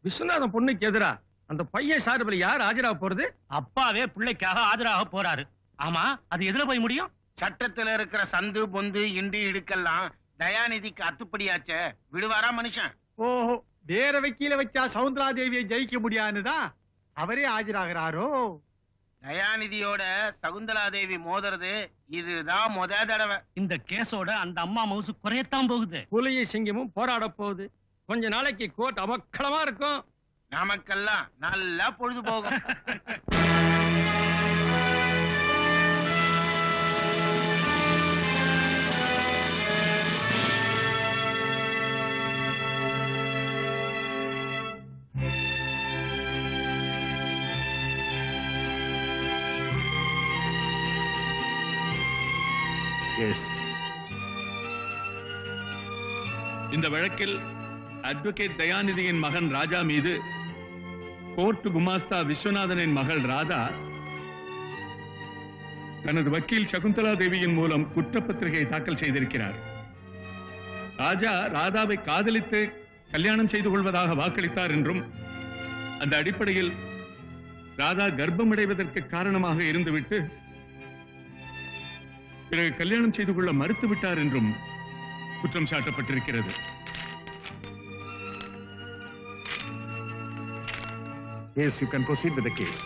விஸ்வநாதன் பொண்ணுக்கு எதிரா அந்த பையன் சார்பில் யார் ஆஜராக போறது? அப்பாவே பிள்ளைக்காக ஆஜராக போறாரு. ஆமா, அது எதுல போய் முடியும்? சட்டத்துல இருக்கிற சந்து பொந்து இண்டு இடுக்கெல்லாம் தயாநிதிக்கு அத்துப்படியாச்சே, விடுவாரா மனுஷன்? ஓஹோ, வேற வக்கீல வச்சா சவுந்தரா தேவியை ஜெயிக்க முடியாதுதான் அவரே ஆஜராகிறாரோ? தயாநிதியோட சகுந்தலா தேவி மோதுறது இதுதான் முத தடவை. இந்த கேஸோட அந்த அம்மா மவுசு குறையத்தான் போகுது. புலியும் சிங்கமும் போராட போகுது. கொஞ்ச நாளைக்கு கோர்ட் அமக்களமா இருக்கும். நமக்கெல்லாம் நல்லா பொழுது போகும். இந்த வழக்கில் அட்வொகேட் தயாநிதியின் மகன் ராஜா மீது கோர்ட் குமாஸ்தா விஸ்வநாதனின் மகள் ராதா தனது வக்கீல் சகுந்தலா தேவியின் மூலம் குற்றப்பத்திரிகை தாக்கல் செய்திருக்கிறார். ராஜா ராதாவை காதலித்து கல்யாணம் செய்து கொள்வதாக வாக்களித்தார் என்றும் அந்த அடிப்படையில் ராதா கர்ப்பமடைவதற்கு காரணமாக இருந்துவிட்டு பிறகு கல்யாணம் செய்து கொள்ள மறுத்துவிட்டார் என்றும் குற்றம் சாட்டப்பட்டிருக்கிறது. Yes, you can proceed with the case.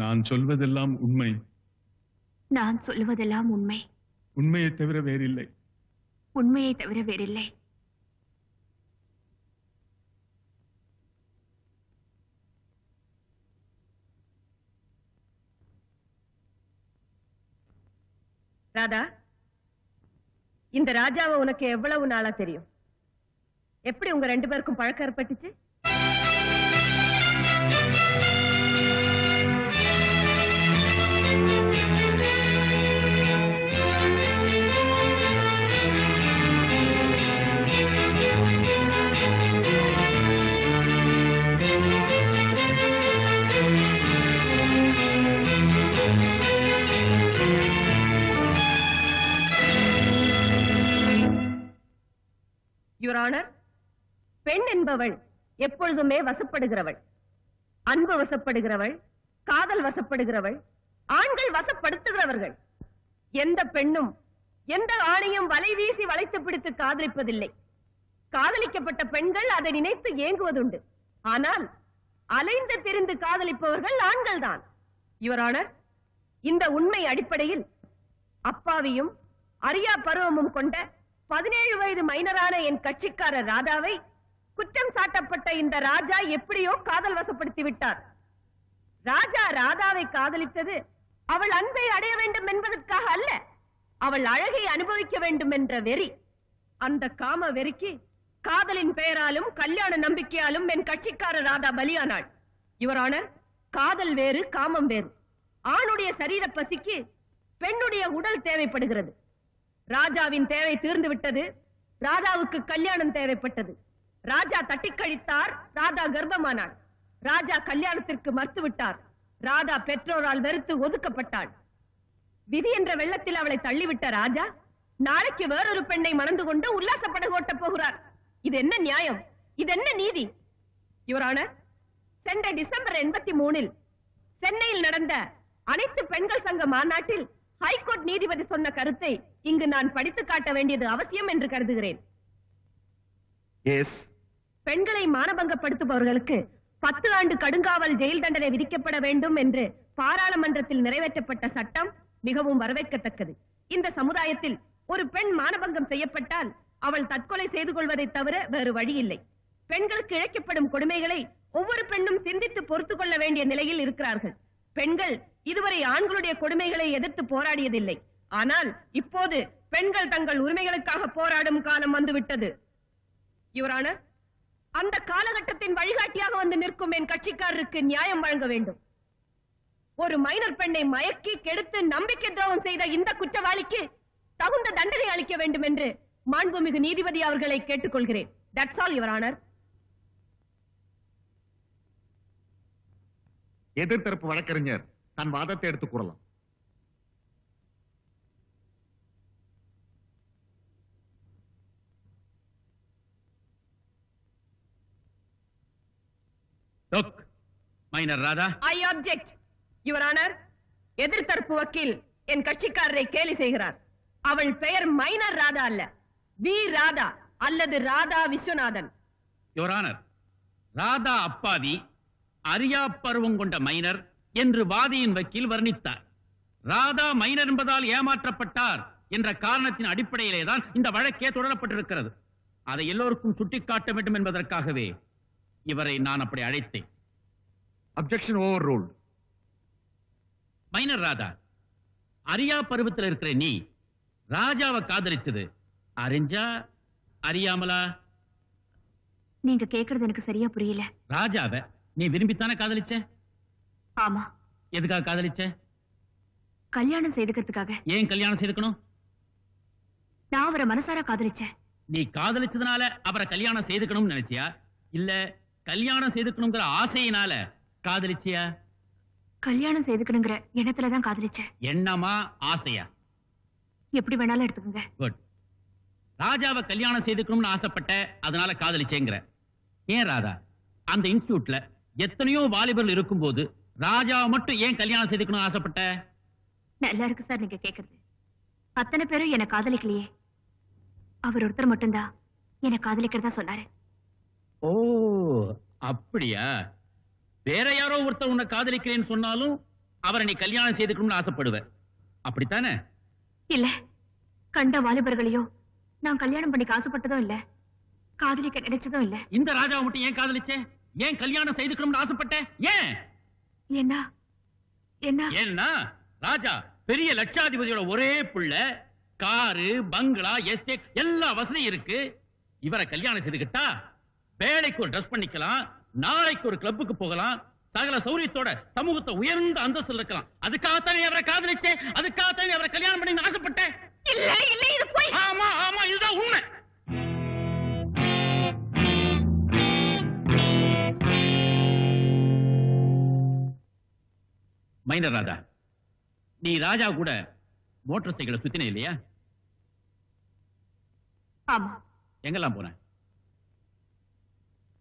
நான் சொல்வதெல்லாம் உண்மை. நான் சொல்லுவதெல்லாம் உண்மை. உண்மையை தவிர வேறில்லை. உண்மையை தவிர வேறில்லை. ராதா, இந்த ராஜாவை உனக்கு எவ்வளவு நாளா தெரியும்? எப்படி உங்க ரெண்டு பேருக்கும் பழக்கம் ஏற்பட்டுச்சு? யுவர் ஆனர், பெண் என்பவள் எப்பொழுதுமே வசப்படுகிறவள், அன்பு வசப்படுகிறவள், காதல் வசப்படுகிறவள், ஆண்கள் வசப்படுத்துகிறவர்கள். எந்த பெண்ணும் எந்த ஆணையும் வலை வீசி வளைத்து பிடித்து காதலிப்பதில்லை. காதலிக்கப்பட்ட பெண்கள் அதை நினைத்து ஏங்குவதுண்டு. ஆனால் அலைந்து திரிந்து காதலிப்பவர்கள் ஆண்கள் தான். யுவர் ஆனர், இந்த உண்மை அடிப்படையில் அப்பாவியும் அரியா பருவமும் கொண்ட 17 வயது மைனரான என் கட்சிக்காரர் ராதாவை குற்றம் சாட்டப்பட்ட இந்த ராஜா எப்படியோ காதல் வசப்படுத்தி விட்டார். ராஜா ராதாவை காதலித்தது அவள் அன்பை அடைய வேண்டும் என்பதற்காக அல்ல, அவள் அழகை அனுபவிக்க வேண்டும் என்ற வெறி. அந்த காம வெறிக்கு காதலின் பெயராலும் கல்யாண நம்பிக்கையாலும் என் கட்சிக்காரர் ராதா பலியானாள். யுவர் ஆனர், காதல் வேறு, காமம் வேறு. ஆணுடைய சரீர பசிக்கு பெண்ணுடைய உடல் தேவைப்படுகிறது. ராஜாவின் தேவை தீர்ந்து விட்டது. ராதாவுக்கு கல்யாணம் தேவைப்பட்டது. ராஜா தட்டி கழித்தார். ராதா கர்ப்பமானாள். ராஜா கல்யாணத்திற்கு மறுத்து விட்டார். ராதா பெற்றோரால் வெறுத்து ஒதுக்கப்பட்டாள். விதி என்ற வெள்ளத்தில் அவளை தள்ளிவிட்ட ராஜா நாளைக்கு வேறொரு பெண்ணை மணந்து கொண்டு உல்லாசப்பட ஓட்டப் போகிறார். இது என்ன நியாயம்? இது என்ன நீதி? யுவர் ஆனர், சென்ற டிசம்பர் 83 சென்னையில் நடந்த அனைத்து பெண்கள் சங்க மாநாட்டில் ஹைகோர்ட் நீதிபதி சொன்ன கருத்தை இங்கு நான் படித்து காட்ட வேண்டியது அவசியம் என்று கருதுகிறேன். பெண்களை மானபங்கப்படுத்துபவர்களுக்கு 10 ஆண்டு கடுங்காவல் ஜெயில் தண்டனை விதிக்கப்பட வேண்டும் என்று பாராளுமன்றத்தில் நிறைவேற்றப்பட்ட சட்டம் மிகவும் வரவேற்கத்தக்கது. இந்த சமுதாயத்தில் ஒரு பெண் மானபங்கம் செய்யப்பட்டால் அவள் தற்கொலை செய்து கொள்வதை தவிர வேறு வழி இல்லை. பெண்களுக்கு இழைக்கப்படும் கொடுமைகளை ஒவ்வொரு பெண்ணும் சிந்தித்து பொறுத்துக் கொள்ள வேண்டிய நிலையில் இருக்கிறார்கள். பெண்கள் இதுவரை ஆண்களுடைய கொடுமைகளை எதிர்த்து போராடியதில்லை. ஆனால் இப்போது பெண்கள் தங்கள் உரிமைகளுக்காக போராடும் காலம் வந்துவிட்டது. யுவர் ஆனர், அந்த காலகட்டத்தின் வழிகாட்டியாக வந்து நிற்கும் என் கட்சிக்காரருக்கு நியாயம் வழங்க வேண்டும். ஒரு மைனர் பெண்ணை மயக்கி கெடுத்து நம்பிக்கை துரோகம் செய்த இந்த குற்றவாளிக்கு தகுந்த தண்டனை அளிக்க வேண்டும் என்று மாண்புமிகு நீதிபதி அவர்களை கேட்டுக்கொள்கிறேன். That's all your honour. எதிர்த்தரப்பு வழக்கறிஞர் தன் வாதத்தை எடுத்துக் கூறலாம். Look, minor Radha. I object your honour. எதிர்த்தரப்பு வக்கீல் என் கட்சிக்காரரை கேலி செய்கிறார். அவள் பெயர் மைனர் ராதா அல்ல, வி ராதா அல்லது ராதா விஸ்வநாதன். யுவர் ஆனர், ராதா அப்பாவி, அறியா பருவம் கொண்ட மைனர் என்று வாதியின் வக்கீல் வர்ணித்தார். ராதா மைனர் என்பதால் ஏமாற்றப்பட்டார் என்ற காரணத்தின் அடிப்படையிலே தான் இந்த வழக்கே தொடரப்பட்டிருக்கிறது. அதை எல்லோருக்கும் சுட்டிக்காட்ட வேண்டும் என்பதற்காகவே இவரை நான் அப்படி அழைத்தேன். Objection overruled. மைனர் ராதா, அறியா பருவத்தில் இருக்கிற நீ ராஜாவை காதலிச்சது அறிஞ்சா அறியாமலா? நீங்க கேக்குறது எனக்கு சரியா புரியல. ராஜாவை நீ விரும்பித்தானே காதலிச்ச? ஆமா. எதுக்காக காதலிச்ச? கல்யாணம் செய்துக்கிறதுக்காக. ஏன் கல்யாணம் செய்துக்கணும்? நான் அவரை மனசார காதலிச்சேன். நீ காதலிச்சதுனால அவரை கல்யாணம் செய்துக்கணும்னு நினைச்சியா, இல்ல கல்யாணம் செய்துக்கணுங்கிற ஆசையினால காதலிச்சியா? கல்யாணம் செய்துக்கணுங்கிற எண்ணத்துலதான் காதலிச்சேன். எண்ணமா ஆசையா? எப்படி வேணாலும் எடுத்துக்கோங்க. குட். ராஜாவை கல்யாணம் செய்துக்கணும்னு ஆசைப்பட்ட, அதனால காதலிச்சேங்கிற. ஏன் ராதா, அந்த இன்ஸ்டிடியூட்ல எத்தனையோ வாலிபர்கள் இருக்கும்போது ராஜாவை மட்டும் ஏன் கல்யாணம் செய்துக்கணும் ஆசைப்பட்ட? நல்லா இருக்கு சார் நீங்க கேக்குறது. அத்தனை பேரும் என்ன காதலிக்கலையே, அவர் ஒருத்தர் மட்டும்தான் என்ன காதலிக்கிறதா சொன்னாரு. ஓ அப்படியா? வேற யாரோ ஒருத்தர் உன்னை காதலிக்கிறேன்னு சொன்னாலும் அவரை நீ கல்யாணம் செய்துக்கணும்னு ஆசைப்படுவ, அப்படித்தானே? இல்ல, கண்ட வாலிபர்களையோ நான் கல்யாணம் பண்ணிக்க ஆசைப்பட்டதும் இல்ல, காதலிக்க நினைச்சதும் இல்ல. இந்த ராஜாவை மட்டும் ஏன் காதலிச்ச? ஏன் கல்யாணம் செய்துக்கணும்னு ஆசைப்பட்ட? ஏன்? என்ன என்ன ஏன்னா ராஜா பெரிய லட்சாதிபதியோட ஒரே புள்ள, காரு, பங்களா, எஸ்டேட் எல்லா வசதியும் இருக்கு. இவரை கல்யாணம் செய்துக்கிட்டா வேலைக்கு ஒரு ட்ரெஸ் பண்ணிக்கலாம், நாளைக்கு ஒரு கிளப்புக்கு போகலாம், சகல சௌரியத்தோட சமூகத்தை உயர்ந்த அந்தஸ்தில் இருக்கலாம். அதுக்காகத்தானே அவரை காதலிச்சேன், அதுக்காகத்தானே அவரை கல்யாணம் பண்ணி ஆசைப்பட்டேன். இல்ல இல்ல, இது போய். ஆமா ஆமா, இதுதான் உண்மை. மைனர் ராதா, நீ ராஜா கூட மோட்டார் சைக்கிளை சுத்தின இல்லையா? ஆமா. எங்கெல்லாம் போன?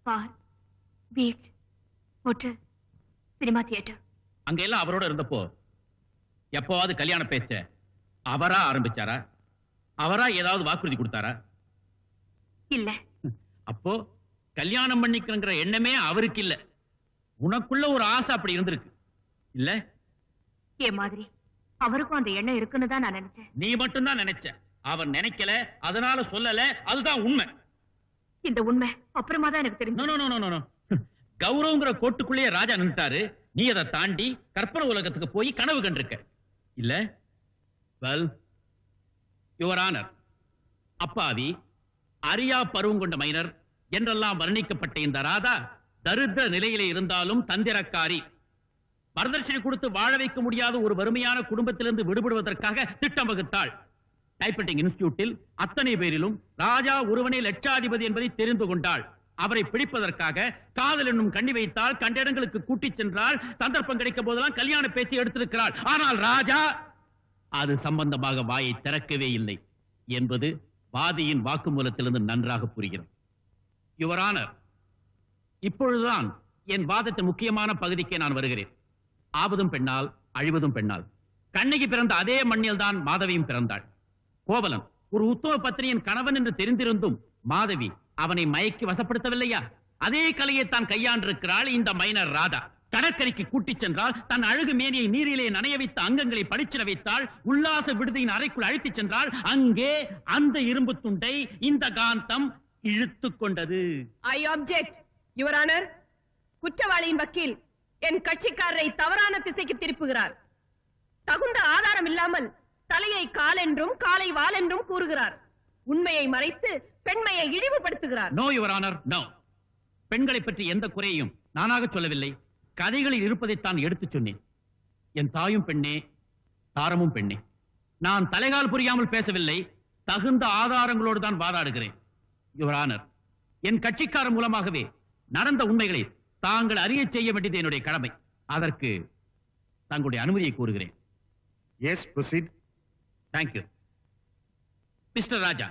பார், பீச், ஹோட்டல், சினிமா தியேட்டர். அங்க எல்லாம் அவரோட இருந்தப்போ எப்பவாவது கல்யாண பேச்ச அவரா ஆரம்பிச்சாரா? அவரா ஏதாவது வாக்குறுதி கொடுத்தாரா? இல்ல. அப்போ கல்யாணம் பண்ணிக்கிற எண்ணமே அவருக்கு இல்ல, உனக்குள்ள ஒரு ஆசை அப்படி இருந்திருக்கு இல்ல? என் மாதிரி அவருக்கும் அந்த எண்ணம் இருக்குன்னு தான் நான் நினைச்சேன். நீ மட்டும்தான் நினைச்ச, அவர் நினைக்கல, அதனால சொல்லல. அதுதான் உண்மை. இந்த உண்மை அப்புறமா தான் எனக்கு நோ தெரியும். No no no. கௌரவங்கிற கோட்டுக்குள்ளேயே ராஜா நின்னுட்டாரு, நீ அதை தாண்டி கற்பனை உலகத்துக்கு போய் கனவு கண்டிருக்க இல்ல? வெல், யுவர் ஆனர், அப்பாவி, அறியா பருவம் கொண்ட மைனர் என்றெல்லாம் வர்ணிக்கப்பட்ட இந்த ராதா தரித்திர நிலையிலே இருந்தாலும் தந்திரக்காரி. வரதட்சணை கொடுத்து வாழ வைக்க முடியாத ஒரு வறுமையான குடும்பத்திலிருந்து விடுபடுவதற்காக திட்டம் வகுத்தாள். டைப்ரைட்டிங் இன்ஸ்டிடியூட்டில் அத்தனை பேரிலும் ராஜா ஒருவனே லட்சாதிபதி என்பதை தெரிந்து கொண்டாள். அவரை பிடிப்பதற்காக காதல் என்னும் கண்ணி வைத்தால், கண்ட இடங்களுக்கு கூட்டிச் சென்றால், சந்தர்ப்பம் கிடைக்கும் போதெல்லாம் கல்யாண பேச்சு எடுத்திருக்கிறாள். ஆனால் ராஜா அது சம்பந்தமாக வாயை திறக்கவே இல்லை என்பது வாதியின் வாக்குமூலத்திலிருந்து நன்றாக புரிகிறது. யுவர் ஆனர், இப்பொழுதுதான் என் வாதத்தின் முக்கியமான பகுதிக்கே நான் வருகிறேன். ஆவதும் பெண்ணால், அழிவதும் பெண்ணால். கண்ணகி பிறந்த அதே மண்ணில் தான் மாதவியும் பிறந்தாள். கோவலன் ஒரு உத்தம பத்னியின் கணவன் என்று தெரிந்திருந்தும் மாதவி அவனை மயக்கி வசப்படுத்தவில்லையா? அதே கலையை தான் கையாண்டிருக்கிறாள் இந்த மைனர் ராதா. கடற்கரைக்கு கூட்டிச் சென்றால் தன் அழகு மேனியை நீரிலே நனைய வைத்த அங்கங்களை படிச்சிட வைத்தாள். உல்லாச விடுதியின் அறைக்குள் அழைத்துச் சென்றால் அங்கே அந்த இரும்பு துண்டை இந்த காந்தம் இழுத்துக் கொண்டது. ஐ ஆப்ஜெக்ட் யுவர் ஆனர். குற்றவாளியின் வக்கீல் என் கட்சிக்காரரை தவறான திசைக்கு திருப்புகிறார். தகுந்த ஆதாரம் இல்லாமல் தலையை கால் என்றும் காலை வால் என்றும் கூறுகிறார். உண்மையை மறைத்து பெண்மையை இழிவுபடுத்துகிறார். No your honour, no. பெண்களை பற்றி எந்த குறையையும் நானாக சொல்லவில்லை, கதைகளில் இருப்பதைத்தான் எடுத்துச் சொன்னேன். என் தாயும் பெண்ணே, தாரமும் பெண்ணே. நான் தலைகால் புரியாமல் பேசவில்லை, தகுந்த ஆதாரங்களோடு தான் வாதாடுகிறேன். யுவர் ஆனர், என் கட்சிக்காரர் மூலமாகவே நடந்த உண்மைகளை தாங்கள் அறிய செய்ய வேண்டியது என்னுடைய கடமை. அதற்கு தங்களுடைய அனுமதியை கூறுகிறேன். Yes, proceed. தேங்க்யூ. மிஸ்டர் ராஜா,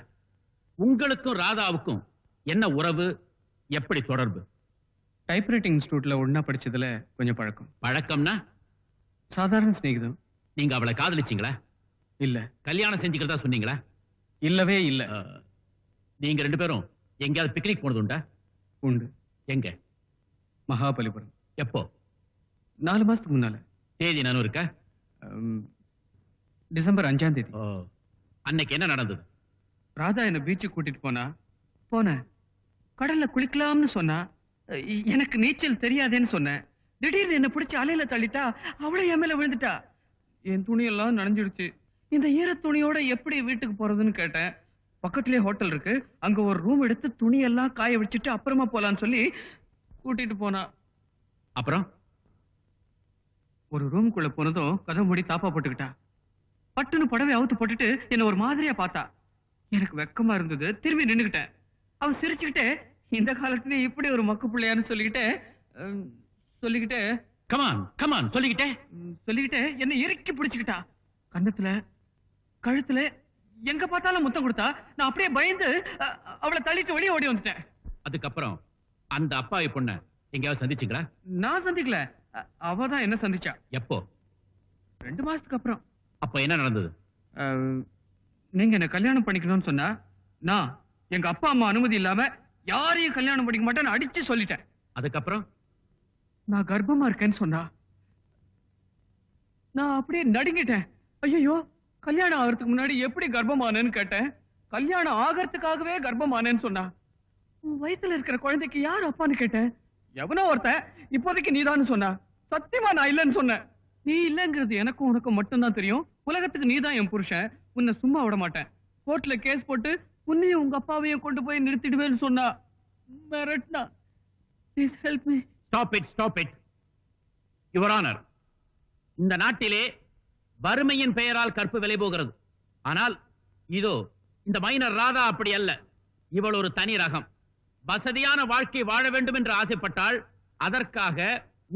உங்களுக்கும் ராதாவுக்கும் என்ன உறவு, எப்படி தொடர்பு? டைப்ரைட்டிங் இன்ஸ்டியூட்ல ஒண்ணா படிச்சதுல கொஞ்சம் பழக்கம். பழக்கம்னா சாதாரண சிநேகிதம். நீங்க அவளை காதலிச்சீங்களா? இல்ல. கல்யாணம் செஞ்சுக்கிறதா சொன்னீங்களா? இல்லவே இல்ல. நீங்க 2 பேரும் எங்கேயாவது பிக்னிக் போனது உண்டா? உண்டு. எங்க? மகாபலிபுரம். எப்போ? 4 மாசத்துக்கு முன்னால. தேதி நானும் இருக்கா? டிசம்பர் 5ஆம் தேதி. அன்னைக்கு என்ன நடந்தது? ராதா என்ன பீச்சுக்கு கூட்டிட்டு போனேன். கடல்ல குளிக்கலாம்னு சொன்னா. எனக்கு நீச்சல் தெரியாதேன்னு சொன்னேன். திடீர்னு என்ன பிடிச்சி அலையில தள்ளிட்டா. அவளை என் மேல விழுந்துட்டா. என் துணியெல்லாம் நனைஞ்சிடுச்சு. இந்த ஈர துணியோட எப்படி வீட்டுக்கு போறதுன்னு கேட்டேன். பக்கத்திலே ஹோட்டல் இருக்கு, அங்க ஒரு ரூம் எடுத்து துணியெல்லாம் காய வச்சுட்டு அப்புறமா போலான்னு சொல்லி கூட்டிட்டு போனா. அப்புறம் ஒரு ரூமுக்குள்ள போனதும் கதவு மூடி தாப்பா போட்டுக்கிட்டா. பட்டுன்னு புடவை அவுத்து போட்டுட்டு என்ன ஒரு மாதிரியா பார்த்தா. எனக்கு வெக்கமா இருந்தது. திரும்பி நின்னுக்கிட்டேன். அவ சிரிச்சுக்கிட்டே, இந்த காலத்துல இப்படி ஒரு மக்கு பிள்ளையான்னு சொல்லிக்கிட்டே கமான் சொல்லிக்கிட்டே என்ன இறுக்கி பிடிச்சுக்கிட்டா. கன்னத்துல கழுத்துல எங்க பார்த்தாலும் முத்தம் கொடுத்தா. நான் அப்படியே பயந்து அவளை தள்ளிட்டு வெளியே ஓடி வந்துட்டேன். அதுக்கப்புறம் அந்த அப்பாவி பொண்ண எங்கேயாவது சந்திச்சுங்களா? நான் சந்திக்கல, அவதான் என்ன சந்திச்சா. எப்போ? 2 மாசத்துக்கு அப்புறம். அப்ப என்ன நடந்தது? நீங்க என்ன கல்யாணம் பண்ணிக்கணும்னு சொன்னா, நான் எங்க அப்பா அம்மா அனுமதி இல்லாம யாரையும் கல்யாணம் பண்ணிக்க மாட்டேன்னு அடிச்சு சொல்லிட்டேன். அதுக்கப்புறம் நான் கர்ப்பமா இருக்கேன்னு சொன்னா. நான் அப்படியே நடுங்கிட்டேன். ஐயோ, கல்யாணம் ஆகிறதுக்கு முன்னாடி எப்படி கர்ப்பமானேன்னு கேட்டேன். கல்யாணம் ஆகிறதுக்காகவே கர்ப்பமானேன்னு சொன்னா. உன் வயித்துல இருக்கிற குழந்தைக்கு யார் அப்பான்னு கேட்டேன். எவனோ ஒருத்தன் இப்போதைக்கு நீதான்னு சொன்னா. சத்தியமா நான் இல்லைன்னு சொன்னேன். நீ இல்லைங்கிறது எனக்கும் உனக்கும் மட்டும்தான் தெரியும். உலகத்துக்கு நீதான் என் புருஷன். உன்னை சும்மா விட மாட்டேன். கோர்ட்ல கேஸ் போட்டு உன்னையும் உங்க அப்பாவையும் கொண்டு போய் நிறுத்திடுவேன்னு சொன்னா. மிரட்டினா. Please help me. Stop it. Your Honor, இந்த நாட்டிலே வறுமையின் பெயரால் கற்பு விலை போகிறது. ஆனால் இதோ இந்த மைனர் ராதா அப்படி அல்ல. இவள் ஒரு தனி ரகம். வசதியான வாழ்க்கை வாழ வேண்டும் என்று ஆசைப்பட்டால் அதற்காக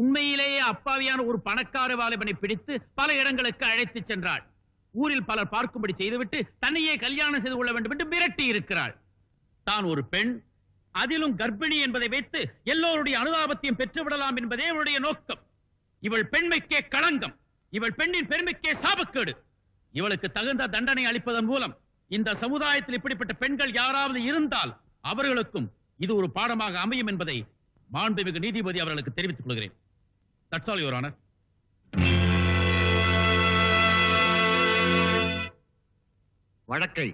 உண்மையிலேயே அப்பாவியான ஒரு பணக்கார வாலிபனை பிடித்து பல இடங்களுக்கு அழைத்து சென்றாள். ஊரில் பலர் பார்க்கும்படி செய்துவிட்டு தன்னையே கல்யாணம் செய்து கொள்ள வேண்டும் என்று மிரட்டி இருக்கிறாள். தான் ஒரு பெண், அதிலும் கர்ப்பிணி என்பதை வைத்து எல்லோருடைய அனுதாபத்தையும் பெற்றுவிடலாம் என்பதே அவளுடைய நோக்கம். இவள் பெண்மைக்கே களங்கம். இவள் பெண்ணின் பெருமைக்கே சாபக்கேடு. இவளுக்கு தகுந்த தண்டனை அளிப்பதன் மூலம் இந்த சமுதாயத்தில் இப்படிப்பட்ட பெண்கள் யாராவது இருந்தால் அவர்களுக்கும் இது ஒரு பாடமாக அமையும் என்பதை மாண்புமிகு நீதிபதி அவர்களுக்கு தெரிவித்துக் கொள்கிறேன். That's all, Your Honor. வழக்கை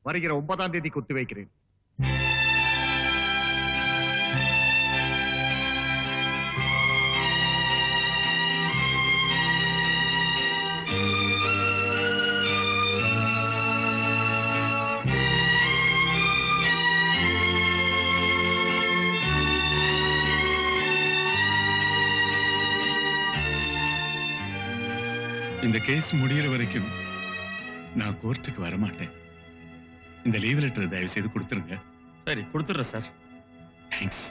வருகிற 9ஆம் தேதிக்கு ஒத்திவைக்கிறேன். இந்த கேஸ் முடிகிற வரைக்கும் நான் கோர்ட்டுக்கு வரமாட்டேன். இந்த லீவ் லெட்டர் தயவு செய்து கொடுத்துருங்க. சரி, கொடுத்துடுறேன் சார். தேங்க்ஸ்.